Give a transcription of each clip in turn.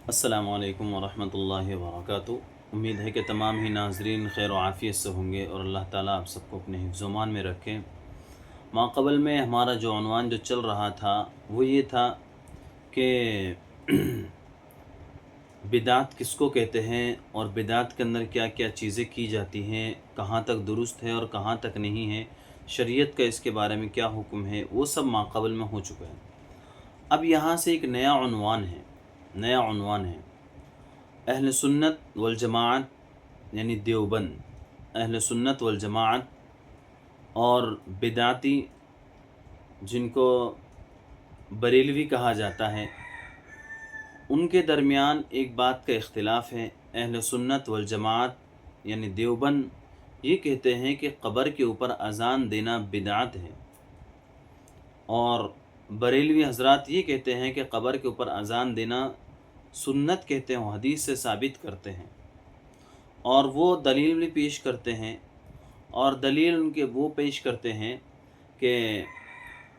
अस्सलामु अलैकुम वरहमतुल्लाहि वबरकातुहू। उम्मीद है कि तमाम ही नाज़रीन खैर व आफ़ियत से होंगे और अल्लाह ताला आप सबको अपने हिफ्ज़-ओ-मान में रखें। माक़बल में हमारा जो उन्वान जो चल रहा था वो ये था कि बिदात किसको कहते हैं और बिदात के अंदर क्या क्या चीज़ें की जाती हैं, कहाँ तक दुरुस्त है और कहाँ तक नहीं है, शरीयत का इसके बारे में क्या हुक्म है, वो सब माक़बल में हो चुका है। अब यहाँ से एक नया उन्वान है अहल सुन्नत वल जमाअत यानी देवबंद, अहल सुन्नत वल जमाअत और बिदाती जिनको बरेलवी कहा जाता है, उनके दरमियान एक बात का इख्तिलाफ़ है। अहल सुन्नत वल जमाअत यानी देवबंद ये कहते हैं कि क़ब्र के ऊपर अज़ान देना बिदअत है, और बरेलवी हज़रात ये कहते हैं कि क़ब्र के ऊपर अज़ान देना सुन्नत कहते हैं, हदीस से साबित करते हैं। और वो दलील भी पेश करते हैं, और दलील उनके वो पेश करते हैं कि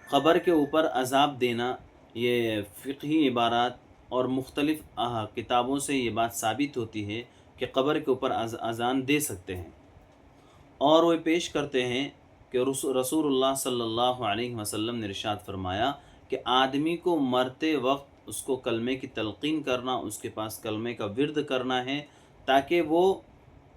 क़ब्र के ऊपर अज़ाब देना ये फ़िक़ही इबारात और मुख्तलिफ़ किताबों से ये बात साबित होती है कि क़ब्र के ऊपर अज़ान दे सकते हैं। और वो पेश करते हैं कि रसूलुल्लाह सल्लल्लाहु अलैहि वसल्लम ने इरशाद फरमाया कि आदमी को मरते वक्त उसको कलमे की तलक़ीन करना, उसके पास कलमे का विर्द करना है ताकि वो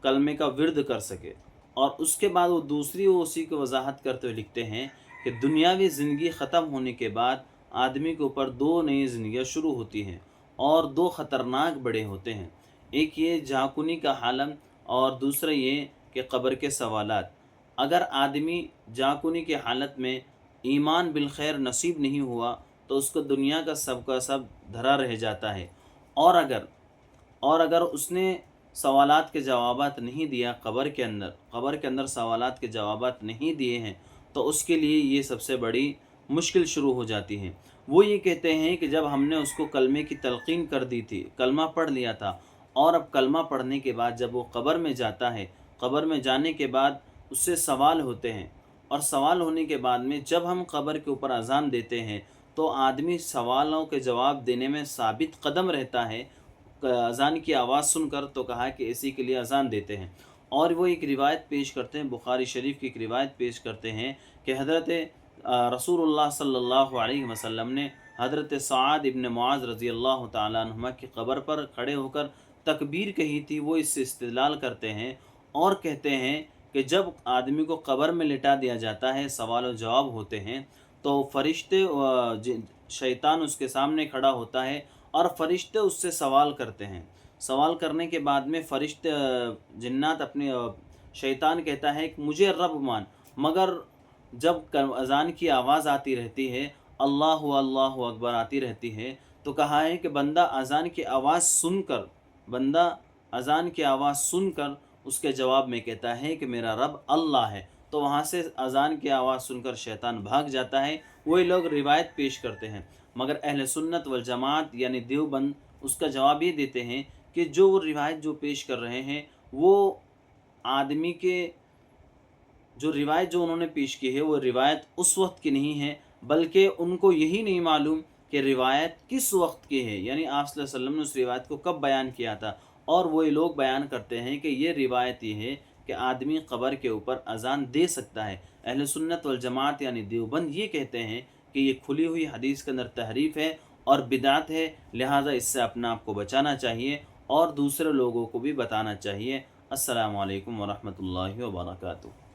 कलमे का विर्द कर सके। और उसके बाद वो दूसरी वो उसी को वजाहत करते हुए लिखते हैं कि दुनियावी ज़िंदगी ख़त्म होने के बाद आदमी के ऊपर दो नई ज़िंदगियाँ शुरू होती हैं, और दो ख़तरनाक बड़े होते हैं। एक ये झाकुनी का हालम, और दूसरा ये कि क़ब्र के सवालात। अगर आदमी झाकुनी की हालत में ईमान बिल खैर नसीब नहीं हुआ तो उसको दुनिया का सब धरा रह जाता है। और अगर उसने सवालात के जवाबात नहीं दिया, क़ब्र के अंदर सवालात के जवाबात नहीं दिए हैं, तो उसके लिए ये सबसे बड़ी मुश्किल शुरू हो जाती है। वो ये कहते हैं कि जब हमने उसको कलमे की तलक़ीन कर दी थी, कलमा पढ़ लिया था, और अब कलमा पढ़ने के बाद जब वो क़ब्र में जाता है, क़ब्र में जाने के बाद उससे सवाल होते हैं, और सवाल होने के बाद में जब हम क़ब्र के ऊपर अज़ान देते हैं तो आदमी सवालों के जवाब देने में साबित कदम रहता है। अज़ान की आवाज़ सुनकर तो कहा कि इसी के लिए अज़ान देते हैं। और वो एक रिवायत पेश करते हैं, बुखारी शरीफ की एक रिवायत पेश करते हैं कि हज़रत रसूलुल्लाह सल्लल्लाहु अलैहि वसल्लम ने हज़रत सआद इब्न मुआज़ रज़ी अल्लाह तआला अन्हुमा की क़ब्र पर खड़े होकर तकबीर कही थी। वो इससे इस्तिदलाल करते हैं और कहते हैं कि जब आदमी को क़ब्र में लिटा दिया जाता है, सवाल और जवाब होते हैं, तो फ़रिश्ते शैतान उसके सामने खड़ा होता है और फ़रिश्ते उससे सवाल करते हैं। सवाल करने के बाद में फ़रिश्ते जिन्नात अपने शैतान कहता है कि मुझे रब मान, मगर जब अज़ान की आवाज़ आती रहती है, अल्लाहु अल्लाहु अकबर आती रहती है, तो कहा है कि बंदा अज़ान की आवाज़ सुनकर उसके जवाब में कहता है कि मेरा रब अल्लाह है। तो वहाँ से अज़ान की आवाज़ सुनकर शैतान भाग जाता है। वही लोग रिवायत पेश करते हैं, मगर अहले सुन्नत वल जमात यानी देवबंद उसका जवाब ये देते हैं कि जो वो रिवायत जो पेश कर रहे हैं, वो आदमी के जो रिवायत जो उन्होंने पेश की है वो रिवायत उस वक्त की नहीं है, बल्कि उनको यही नहीं मालूम कि रिवायत किस वक्त की है, यानी आप सल्लल्लाहु अलैहि वसल्लम ने उस रिवायत को कब बयान किया था। और वही लोग बयान करते हैं कि ये रिवायत ये है कि आदमी क़ब्र के ऊपर अज़ान दे सकता है। अहले सुन्नत वल जमात यानी देवबंद ये कहते हैं कि ये खुली हुई हदीस के अंदर तहरीफ़ है और बिदअत है, लिहाजा इससे अपना आप को बचाना चाहिए और दूसरे लोगों को भी बताना चाहिए। अस्सलामु अलैकुम वरहमतुल्लाहि वबरकातुहू।